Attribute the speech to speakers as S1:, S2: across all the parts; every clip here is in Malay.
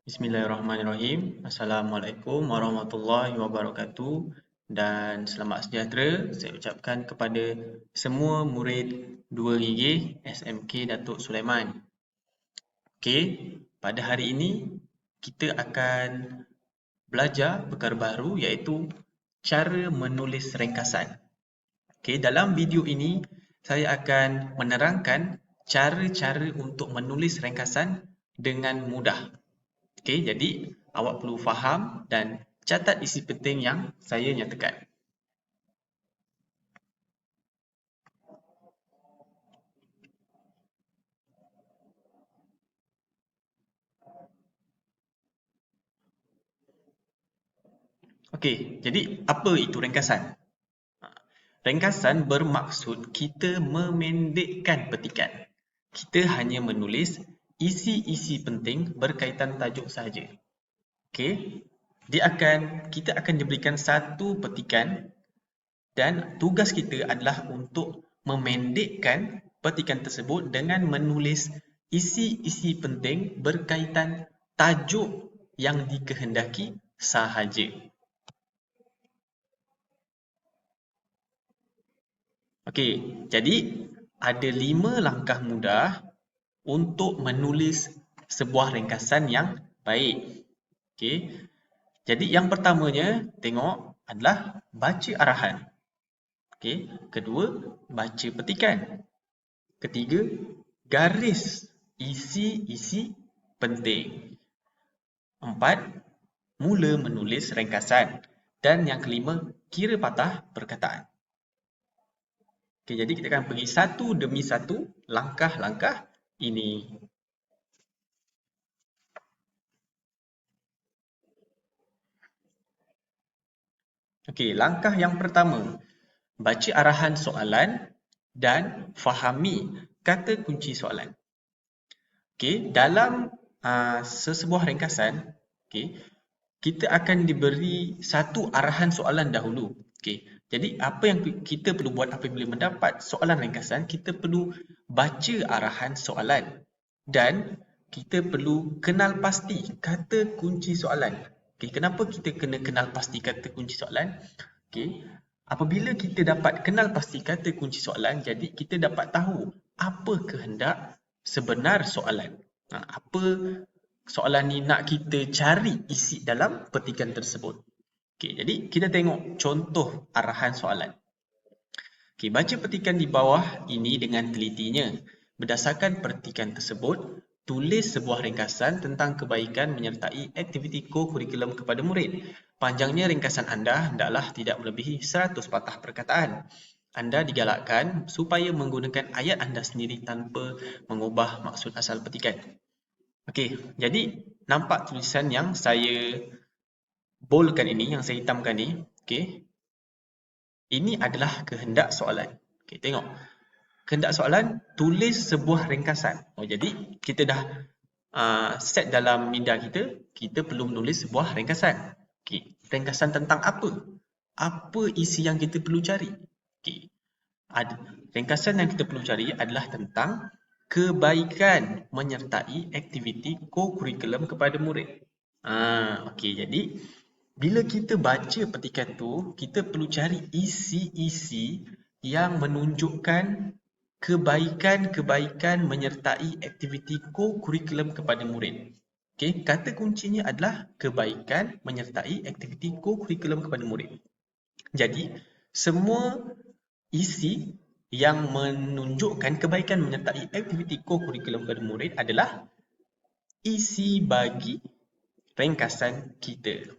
S1: Bismillahirrahmanirrahim. Assalamualaikum warahmatullahi wabarakatuh dan selamat sejahtera saya ucapkan kepada semua murid 2 gigih SMK Datuk Sulaiman. Okey, pada hari ini kita akan belajar perkara baru iaitu cara menulis ringkasan. Okey, dalam video ini saya akan menerangkan cara-cara untuk menulis ringkasan dengan mudah. Okey, jadi awak perlu faham dan catat isi penting yang saya nyatakan. Okey, jadi apa itu ringkasan? Ringkasan bermaksud kita memendekkan petikan. Kita hanya menulis isi-isi penting berkaitan tajuk sahaja. Okey, kita akan diberikan satu petikan dan tugas kita adalah untuk memendekkan petikan tersebut dengan menulis isi-isi penting berkaitan tajuk yang dikehendaki sahaja. Okey, jadi ada 5 langkah mudah untuk menulis sebuah ringkasan yang baik. Okey. Jadi yang pertamanya tengok adalah baca arahan. Okey, kedua baca petikan. Ketiga, garis isi-isi penting. 4, mula menulis ringkasan. Dan yang kelima, kira patah perkataan. Okey, jadi kita akan pergi satu demi satu langkah-langkah ini. Okey, langkah yang pertama, baca arahan soalan dan fahami kata kunci soalan. Okey, dalam sesebuah ringkasan, okey, kita akan diberi satu arahan soalan dahulu. Okey, jadi apa yang kita perlu buat apabila mendapat soalan ringkasan, kita perlu baca arahan soalan dan kita perlu kenal pasti kata kunci soalan. Okey, kenapa kita kena kenal pasti kata kunci soalan? Okey, apabila kita dapat kenal pasti kata kunci soalan, jadi kita dapat tahu apa kehendak sebenar soalan. Apa soalan ni nak kita cari isi dalam petikan tersebut. Okey, jadi kita tengok contoh arahan soalan. Okey, baca petikan di bawah ini dengan telitinya. Berdasarkan petikan tersebut, tulis sebuah ringkasan tentang kebaikan menyertai aktiviti ko-kurikulum kepada murid. Panjangnya ringkasan anda hendaklah tidak melebihi 100 patah perkataan. Anda digalakkan supaya menggunakan ayat anda sendiri tanpa mengubah maksud asal petikan. Okey, jadi nampak tulisan yang saya boldkan ini, yang saya hitamkan ni. Okey, ini adalah kehendak soalan. Okey, tengok. Kehendak soalan, tulis sebuah ringkasan. Jadi kita dah set dalam minda kita, kita perlu menulis sebuah ringkasan. Okey, ringkasan tentang apa? Apa isi yang kita perlu cari? Okey, ringkasan yang kita perlu cari adalah tentang kebaikan menyertai aktiviti ko-kurikulum kepada murid. Okey, jadi bila kita baca petikan tu, kita perlu cari isi-isi yang menunjukkan kebaikan-kebaikan menyertai aktiviti ko-kurikulum kepada murid. Okey, kata kuncinya adalah kebaikan menyertai aktiviti ko-kurikulum kepada murid. Jadi, semua isi yang menunjukkan kebaikan menyertai aktiviti ko-kurikulum kepada murid adalah isi bagi ringkasan kita.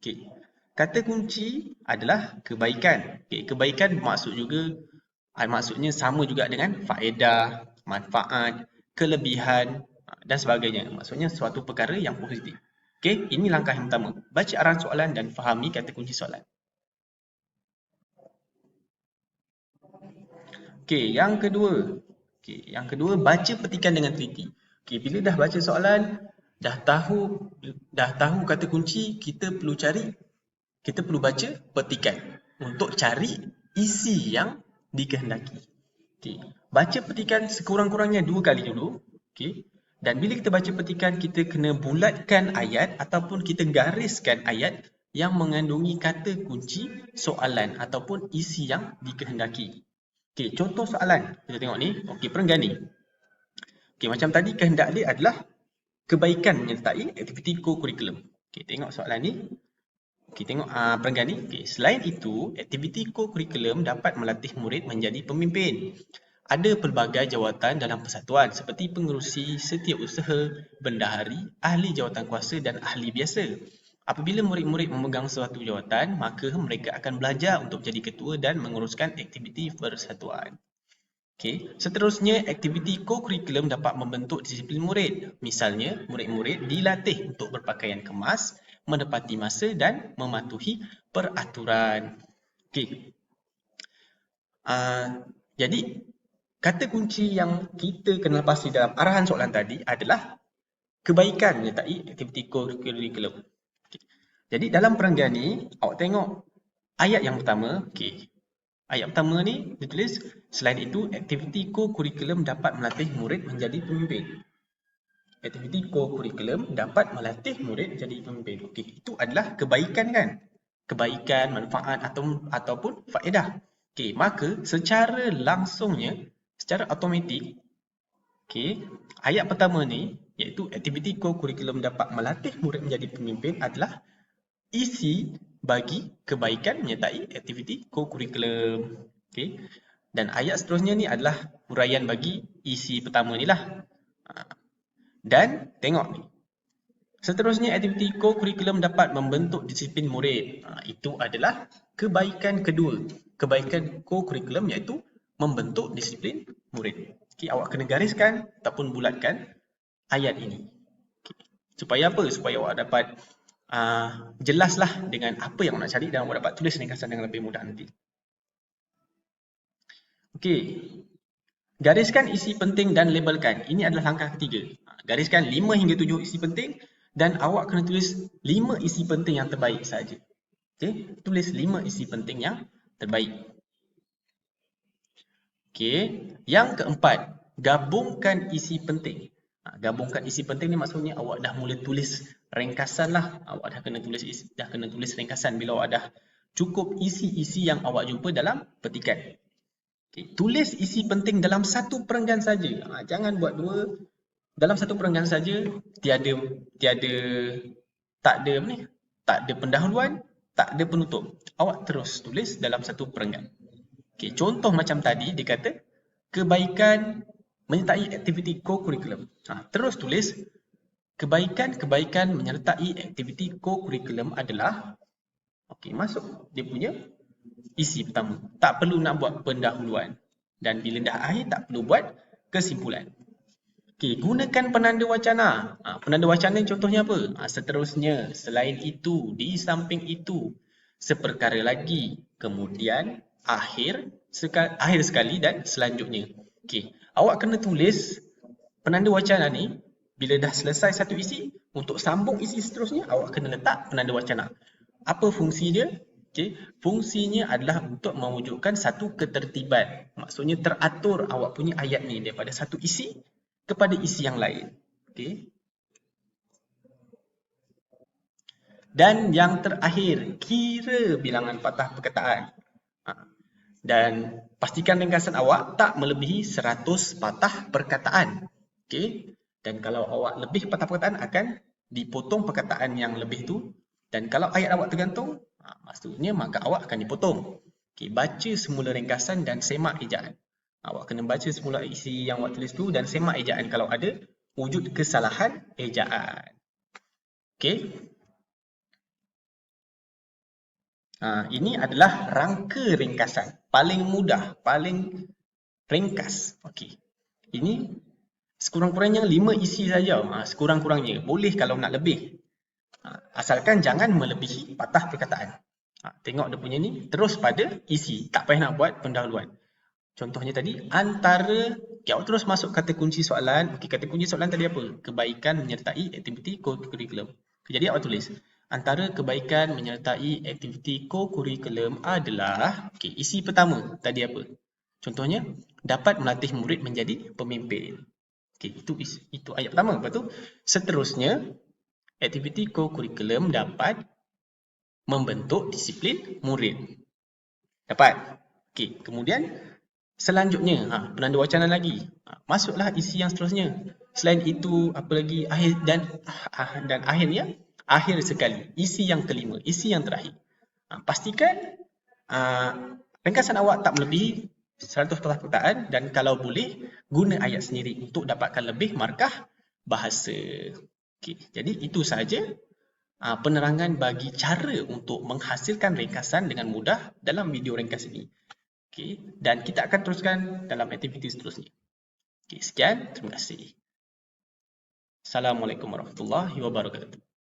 S1: Okey, kata kunci adalah kebaikan. Okey, kebaikan maksudnya sama juga dengan faedah, manfaat, kelebihan dan sebagainya. Maksudnya suatu perkara yang positif. Okey, ini langkah yang pertama. Baca arahan soalan dan fahami kata kunci soalan. Okey, yang kedua. Okey, yang kedua, baca petikan dengan teliti. Okey, bila dah baca soalan, dah tahu kata kunci, kita perlu baca petikan untuk cari isi yang dikehendaki. Okey, baca petikan sekurang-kurangnya 2 kali dulu. Okey, Dan bila kita baca petikan, kita kena bulatkan ayat ataupun kita gariskan ayat yang mengandungi kata kunci soalan ataupun isi yang dikehendaki. Okey, contoh soalan. Kita tengok ni. Okey, perenggan ni. Okey, macam tadi kehendak dia adalah kebaikan menyertai aktiviti co-curriculum. Okey, tengok soalan ni. Okey, tengok perenggan ni. Okey, selain itu, aktiviti co-curriculum dapat melatih murid menjadi pemimpin. Ada pelbagai jawatan dalam persatuan seperti pengerusi, setiausaha, bendahari, ahli jawatan kuasa dan ahli biasa. Apabila murid-murid memegang suatu jawatan, maka mereka akan belajar untuk jadi ketua dan menguruskan aktiviti persatuan. Okay. Seterusnya, aktiviti co-curriculum dapat membentuk disiplin murid. Misalnya, murid-murid dilatih untuk berpakaian kemas, menepati masa dan mematuhi peraturan. Okay. Jadi, kata kunci yang kita kena pasti dalam arahan soalan tadi adalah kebaikan menyertai aktiviti co-curriculum. Okay. Jadi dalam perenggan ni, awak tengok ayat yang pertama. Okay. Ayat pertama ni ditulis, selain itu aktiviti co-curriculum dapat melatih murid menjadi pemimpin. Aktiviti co-curriculum dapat melatih murid menjadi pemimpin. Okay. Itu adalah kebaikan kan? Kebaikan, manfaat ataupun faedah. Okay. Maka secara langsungnya, secara automatik, okay, ayat pertama ni, iaitu aktiviti co-curriculum dapat melatih murid menjadi pemimpin adalah isi bagi kebaikan menyertai aktiviti co-curriculum. Okay. Dan ayat seterusnya ni adalah huraian bagi isi pertama ni lah. Dan tengok ni. Seterusnya, aktiviti co-curriculum dapat membentuk disiplin murid. Itu adalah kebaikan kedua. Kebaikan co-curriculum iaitu membentuk disiplin murid. Okay, awak kena gariskan ataupun bulatkan ayat ini. Okay. Supaya apa? Supaya awak dapat jelaslah dengan apa yang awak nak cari dan awak dapat tulis ringkasan dengan lebih mudah nanti. Okey. Gariskan isi penting dan labelkan. Ini adalah langkah ketiga. Gariskan 5 hingga 7 isi penting dan awak kena tulis 5 isi penting yang terbaik saja. Okey, tulis 5 isi penting yang terbaik. Okey, yang keempat, gabungkan isi penting. Gabungkan isi penting ni maksudnya awak dah mula tulis ringkasan lah. Awak dah kena tulis ringkasan bila awak dah cukup isi-isi yang awak jumpa dalam petikan. Okay. Tulis isi penting dalam satu perenggan saja. Jangan buat dua. Dalam satu perenggan saja, tak ada pendahuluan, tak ada penutup. Awak terus tulis dalam satu perenggan. Okay. Contoh macam tadi, dia kata kebaikan menyertai aktiviti co-curriculum. Terus tulis kebaikan menyertai aktiviti co-curriculum adalah, okey, masuk dia punya isi pertama. Tak perlu nak buat pendahuluan. Dan bila dah akhir, tak perlu buat kesimpulan. Okey, gunakan penanda wacana. Penanda wacana contohnya apa? Seterusnya, selain itu, di samping itu, seperkara lagi, kemudian, akhir sekali dan selanjutnya. Okey, awak kena tulis penanda wacana ni bila dah selesai satu isi, untuk sambung isi seterusnya, awak kena letak penanda wacana. Apa fungsi dia? Okay. Fungsinya adalah untuk mewujudkan satu ketertiban. Maksudnya teratur awak punya ayat ni daripada satu isi kepada isi yang lain. Okay. Dan yang terakhir, kira bilangan patah perkataan. Dan pastikan ringkasan awak tak melebihi 100 patah perkataan. Okay. Dan kalau awak lebih patah perkataan, akan dipotong perkataan yang lebih tu. Dan kalau ayat awak tergantung, maksudnya maka awak akan dipotong. Okay, baca semula ringkasan dan semak ejaan. Awak kena baca semula isi yang awak tulis tu dan semak ejaan kalau ada wujud kesalahan ejaan. Okay. Ini adalah rangka ringkasan. Paling mudah, paling ringkas. Okay. Ini sekurang-kurangnya 5 isi saja. Sekurang-kurangnya. Boleh kalau nak lebih. Asalkan jangan melebihi patah perkataan. Tengok dia punya ni, terus pada isi. Tak payah nak buat pendahuluan. Contohnya tadi, antara, awak terus masuk kata kunci soalan. Okay, kata kunci soalan tadi apa? Kebaikan menyertai aktiviti co-curriculum. Jadi awak tulis, antara kebaikan menyertai aktiviti co-curriculum adalah, okay, isi pertama tadi apa? Contohnya, dapat melatih murid menjadi pemimpin. Okey, itu ayat pertama. Lepas tu, seterusnya, aktiviti co-curriculum dapat membentuk disiplin murid. Dapat. Okey, kemudian selanjutnya, penanda wacana lagi. Masuklah isi yang seterusnya. Selain itu, apa lagi? Dan akhirnya, akhir sekali. Isi yang kelima, isi yang terakhir. Pastikan ringkasan awak tak melebihi 100 perkataan dan kalau boleh, guna ayat sendiri untuk dapatkan lebih markah bahasa. Okay. Jadi, itu sahaja penerangan bagi cara untuk menghasilkan ringkasan dengan mudah dalam video ringkas ini. Okay. Dan kita akan teruskan dalam aktiviti seterusnya. Okay. Sekian, terima kasih. Assalamualaikum warahmatullahi wabarakatuh.